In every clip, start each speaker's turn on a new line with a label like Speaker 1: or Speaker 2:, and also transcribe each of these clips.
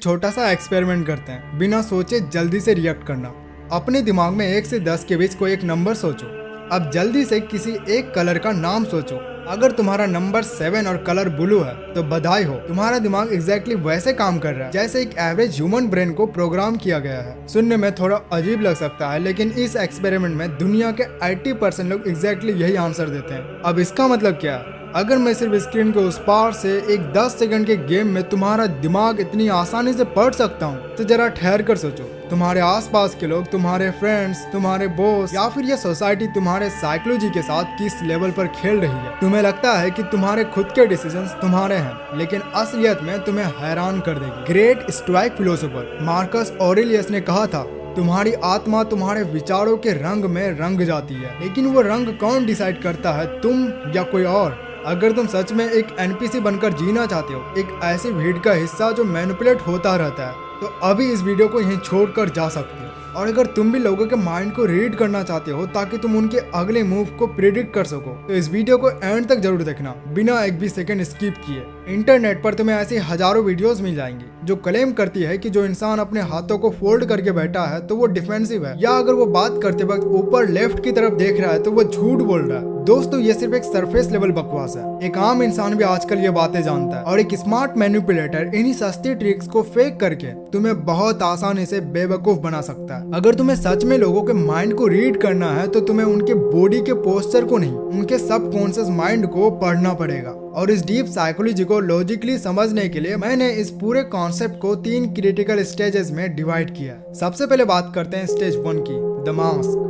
Speaker 1: छोटा सा एक्सपेरिमेंट करते हैं, बिना सोचे जल्दी से रिएक्ट करना। अपने दिमाग में 1 से 10 के बीच कोई एक नंबर सोचो। अब जल्दी से किसी एक कलर का नाम सोचो। अगर तुम्हारा नंबर 7 और कलर ब्लू है तो बधाई हो, तुम्हारा दिमाग एग्जैक्टली वैसे काम कर रहा है जैसे एक एवरेज ह्यूमन ब्रेन को प्रोग्राम किया गया है। सुनने में थोड़ा अजीब लग सकता है, लेकिन इस एक्सपेरिमेंट में दुनिया के 80% लोग एग्जैक्टली यही आंसर देते हैं। अब इसका मतलब क्या है? अगर मैं सिर्फ स्क्रीन के उस पार से एक 10 सेकंड के गेम में तुम्हारा दिमाग इतनी आसानी से पढ़ सकता हूँ, तो जरा ठहर कर सोचो। तुम्हारे आसपास के लोग, तुम्हारे फ्रेंड्स, तुम्हारे बॉस या फिर ये सोसाइटी तुम्हारे साइकोलॉजी के साथ किस लेवल पर खेल रही है। तुम्हें लगता है कि तुम्हारे खुद के डिसीजंस तुम्हारे हैं, लेकिन असलियत में तुम्हें हैरान कर देगी। Great stoic philosopher Marcus Aurelius ने कहा था, तुम्हारी आत्मा तुम्हारे विचारों के रंग में रंग जाती है, लेकिन वो रंग कौन डिसाइड करता है, तुम या कोई और? अगर तुम सच में एक एनपीसी बनकर जीना चाहते हो, एक ऐसी भीड़ का हिस्सा जो मैनिपुलेट होता रहता है, तो अभी इस वीडियो को यहीं छोड़कर जा सकते हो। और अगर तुम भी लोगों के माइंड को रीड करना चाहते हो ताकि तुम उनके अगले मूव को प्रिडिक्ट कर सको, तो इस वीडियो को एंड तक जरूर देखना, बिना एक भी सेकंड स्किप किए। इंटरनेट पर तुम्हें ऐसी हजारों वीडियोस मिल जाएंगी जो क्लेम करती है कि जो इंसान अपने हाथों को फोल्ड करके बैठा है तो वो डिफेंसिव है, या अगर वो बात करते वक्त ऊपर लेफ्ट की तरफ देख रहा है तो वो झूठ बोल रहा है। दोस्तों, ये सिर्फ एक सरफेस लेवल बकवास है। एक आम इंसान भी आजकल ये बातें जानता है, और एक स्मार्ट मैनिपुलेटर इन्हीं सस्ती ट्रिक्स को फेक करके तुम्हें बहुत आसानी से बेवकूफ बना सकता है। अगर तुम्हें सच में लोगों के माइंड को रीड करना है तो तुम्हें उनके बॉडी के पोस्चर को नहीं, उनके सबकॉन्शियस माइंड को पढ़ना पड़ेगा। और इस डीप साइकोलॉजी को लॉजिकली समझने के लिए मैंने इस पूरे कॉन्सेप्ट को 3 क्रिटिकल स्टेजेस में डिवाइड किया। सबसे पहले बात करते हैं स्टेज 1 की, द मास्क।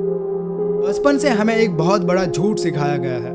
Speaker 1: बचपन से हमें एक बहुत बड़ा झूठ सिखाया गया है।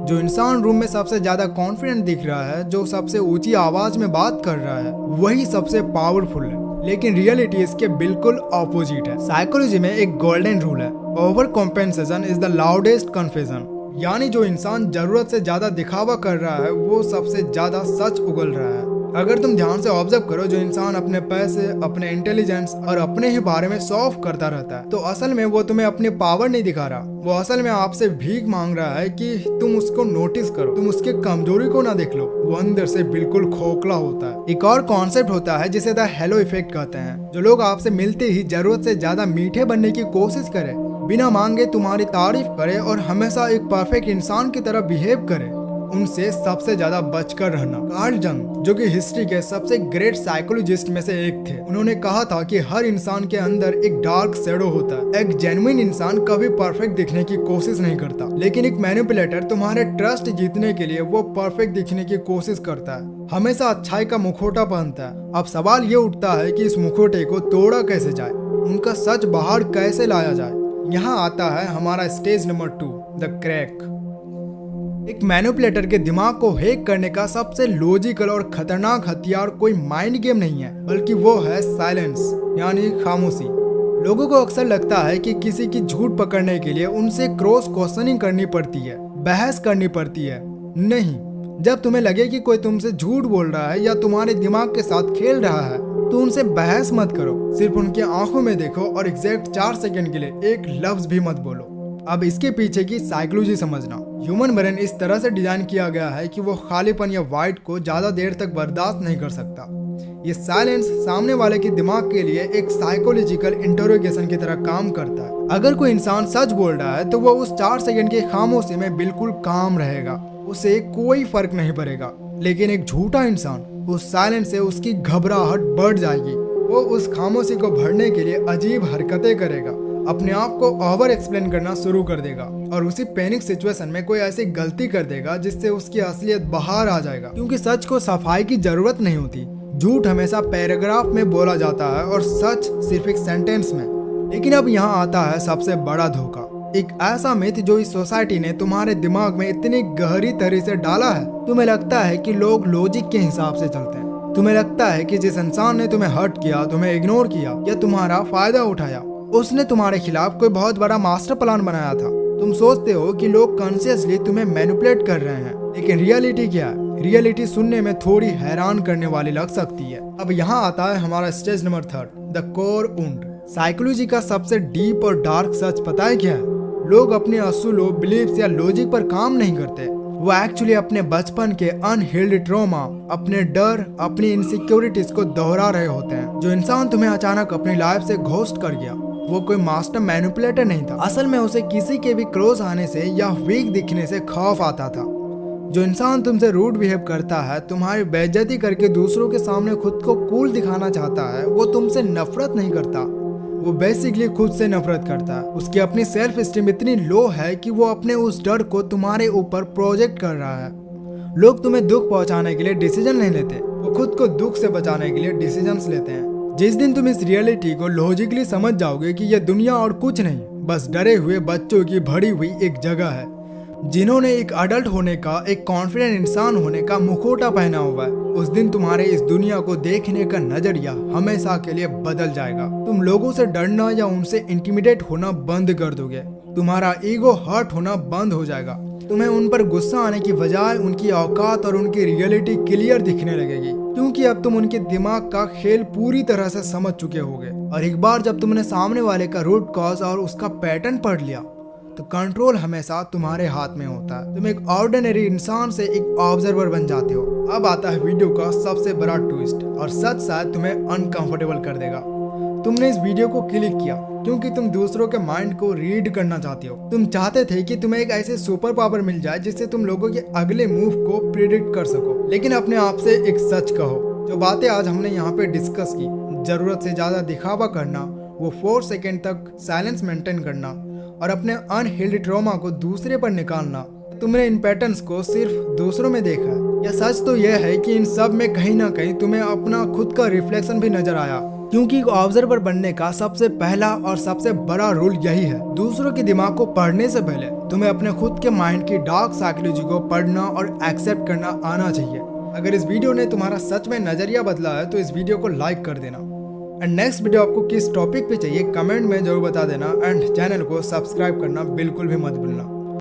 Speaker 1: जो इंसान रूम में सबसे ज्यादा कॉन्फिडेंट दिख रहा है, जो सबसे ऊंची आवाज में बात कर रहा है, वही सबसे पावरफुल है। लेकिन रियलिटी इसके बिल्कुल ऑपोजिट है। साइकोलॉजी में एक गोल्डन रूल है, over compensation is the loudest confession. यानी जो इंसान जरूरत से ज्यादा दिखावा कर रहा है वो सबसे ज्यादा सच उगल रहा है। अगर तुम ध्यान से ऑब्जर्व करो, जो इंसान अपने पैसे, अपने इंटेलिजेंस और अपने ही बारे में शो ऑफ करता रहता है, तो असल में वो तुम्हें अपनी पावर नहीं दिखा रहा, वो असल में आपसे भीख मांग रहा है कि तुम उसको नोटिस करो, तुम उसके कमजोरी को ना देख लो। वो अंदर से बिल्कुल खोखला होता है। एक और कॉन्सेप्ट होता है जिसे द हेलो इफेक्ट कहते हैं। जो लोग आपसे मिलते ही जरूरत से ज्यादा मीठे बनने की कोशिश करें, बिना मांगे तुम्हारी तारीफ करे और हमेशा एक परफेक्ट इंसान की तरह बिहेव करे, उनसे सबसे ज्यादा बचकर रहना। कार्ल जंग, जो कि हिस्ट्री के सबसे ग्रेट साइकोलॉजिस्ट में से एक थे, उन्होंने कहा था कि हर इंसान के अंदर एक डार्क शैडो होता है। एक जेन्युइन इंसान कभी परफेक्ट दिखने की कोशिश नहीं करता, लेकिन एक मैनिपुलेटर तुम्हारे ट्रस्ट जीतने के लिए वो परफेक्ट दिखने की कोशिश करता है, हमेशा अच्छाई का मुखौटा पहनता है। अब सवाल ये उठता है कि इस मुखौटे को तोड़ा कैसे जाए, उनका सच बाहर कैसे लाया जाए। यहाँ आता है हमारा स्टेज नंबर 2, द क्रैक। एक मैनिपुलेटर के दिमाग को हैक करने का सबसे लॉजिकल और खतरनाक हथियार कोई माइंड गेम नहीं है, बल्कि वो है साइलेंस, यानी खामोशी। लोगों को अक्सर लगता है कि किसी की झूठ पकड़ने के लिए उनसे क्रॉस क्वेश्चनिंग करनी पड़ती है, बहस करनी पड़ती है। नहीं, जब तुम्हें लगे कि कोई तुमसे झूठ बोल रहा है या तुम्हारे दिमाग के साथ खेल रहा है, तो उनसे बहस मत करो, सिर्फ उनकी आंखों में देखो और एग्जैक्ट 4 सेकंड के लिए एक लफ्ज भी मत बोलो। अब इसके पीछे की साइकोलॉजी समझना। ह्यूमन ब्रेन इस तरह से डिजाइन किया गया है कि वो खालीपन या वाइट को ज्यादा देर तक बर्दाश्त नहीं कर सकता। ये साइलेंस सामने वाले के दिमाग के लिए एक साइकोलॉजिकल इंटरोगेशन की तरह काम करता है। अगर कोई इंसान सच बोल रहा है तो वो उस 4 सेकंड की खामोशी में बिल्कुल काम रहेगा, उसे कोई फर्क नहीं पड़ेगा। लेकिन एक झूठा इंसान, उस साइलेंस से उसकी घबराहट बढ़ जाएगी। वो उस खामोशी को भरने के लिए अजीब हरकतें करेगा, अपने आप को ओवर एक्सप्लेन करना शुरू कर देगा, और उसी पैनिक सिचुएशन में कोई ऐसी गलती कर देगा जिससे उसकी असलियत बाहर आ जाएगा। क्योंकि सच को सफाई की जरूरत नहीं होती। झूठ हमेशा पैराग्राफ में बोला जाता है और सच सिर्फ एक सेंटेंस में। लेकिन अब यहाँ आता है सबसे बड़ा धोखा, एक ऐसा मिथ जो इस सोसाइटी ने तुम्हारे दिमाग में इतनी गहरी तरह से डाला है। तुम्हें लगता है कि लोग लॉजिक के हिसाब से चलते हैं। तुम्हें लगता है कि जिस इंसान ने तुम्हें हर्ट किया, तुम्हें इग्नोर किया या तुम्हारा फायदा उठाया, उसने तुम्हारे खिलाफ कोई बहुत बड़ा मास्टर प्लान बनाया था। तुम सोचते हो कि लोग कॉन्शियसली तुम्हें मैनिपुलेट कर रहे हैं, लेकिन रियलिटी क्या है? रियलिटी सुनने में थोड़ी हैरान करने वाली लग सकती है। अब यहाँ आता है हमारा stage number 3, the core wound. Psychology का सबसे डीप और डार्क सच पता है क्या है? लोग अपने असूलों, बिलीफ्स या लॉजिक पर काम नहीं करते, वो एक्चुअली अपने बचपन के अनहील्ड ट्रॉमा, अपने डर, अपनी इनसिक्योरिटीज को दोहरा रहे होते हैं। जो इंसान तुम्हें अचानक अपनी लाइफ से घोस्ट कर गया, वो कोई मास्टर मैनिपुलेटर नहीं था। असल में उसे किसी के भी क्लोज आने से या वीक दिखने से खौफ आता था। जो इंसान तुमसे रूड बिहेव करता है, तुम्हारी बेइज्जती करके दूसरों के सामने खुद को कूल दिखाना चाहता है, वो तुमसे नफरत नहीं करता, वो बेसिकली खुद से नफरत करता है। उसकी अपनी सेल्फ स्टीम इतनी लो है कि वो अपने उस डर को तुम्हारे ऊपर प्रोजेक्ट कर रहा है। लोग तुम्हें दुख पहुंचाने के लिए डिसीजन नहीं लेते, वो खुद को दुख से बचाने के लिए डिसीजंस लेते हैं। जिस दिन तुम इस रियलिटी को लॉजिकली समझ जाओगे कि यह दुनिया और कुछ नहीं, बस डरे हुए बच्चों की भरी हुई एक जगह है जिन्होंने एक अडल्ट होने का, एक कॉन्फिडेंट इंसान होने का मुखौटा पहना हुआ है, उस दिन तुम्हारे इस दुनिया को देखने का नजरिया हमेशा के लिए बदल जाएगा। तुम लोगों से डरना या उनसे इंटिमिडेट होना बंद कर दोगे। तुम्हारा ईगो हर्ट होना बंद हो जाएगा। तुम्हें उन पर गुस्सा आने की बजाय उनकी औकात और उनकी रियलिटी क्लियर दिखने लगेगी, क्योंकि अब तुम उनके दिमाग का खेल पूरी तरह से समझ चुके होगे। और एक बार जब तुमने सामने वाले का रूट कॉज और उसका पैटर्न पढ़ लिया, तो कंट्रोल हमेशा तुम्हारे हाथ में होता है। तुम एक ऑर्डिनरी इंसान से एक ऑब्जर्वर बन जाते हो। अब आता है वीडियो का सबसे बड़ा ट्विस्ट, और सच शायद तुम्हें अनकंफर्टेबल कर देगा। तुमने इस वीडियो को क्लिक किया क्योंकि तुम दूसरों के माइंड को रीड करना चाहते हो। तुम चाहते थे कि तुम्हें एक ऐसे सुपर पावर मिल जाए जिससे तुम लोगों के अगले मूव को प्रिडिक्ट कर सको। लेकिन अपने आप से एक सच कहो, जो बातें आज हमने यहाँ पे डिस्कस की, जरूरत से ज्यादा दिखावा करना, वो 4 सेकेंड तक साइलेंस मेंटेन करना और अपने अनहील्ड ट्रॉमा को दूसरे पर निकालना, तुमने इन पैटर्न्स को सिर्फ दूसरों में देखा है। यह सच तो यह है कि इन सब में कहीं ना कहीं तुम्हें अपना खुद का रिफ्लेक्शन भी नजर आया, क्योंकि ऑब्जर्वर बनने का सबसे पहला और सबसे बड़ा रूल यही है, दूसरों के दिमाग को पढ़ने से पहले तुम्हें अपने खुद के माइंड की डार्क साइकोलॉजी को पढ़ना और एक्सेप्ट करना आना चाहिए। अगर इस वीडियो ने तुम्हारा सच में नजरिया बदला है तो इस वीडियो को लाइक कर देना। एंड नेक्स्ट वीडियो आपको किस टॉपिक पे चाहिए कमेंट में जरूर बता देना। एंड चैनल को सब्सक्राइब करना बिल्कुल भी मत भूलना।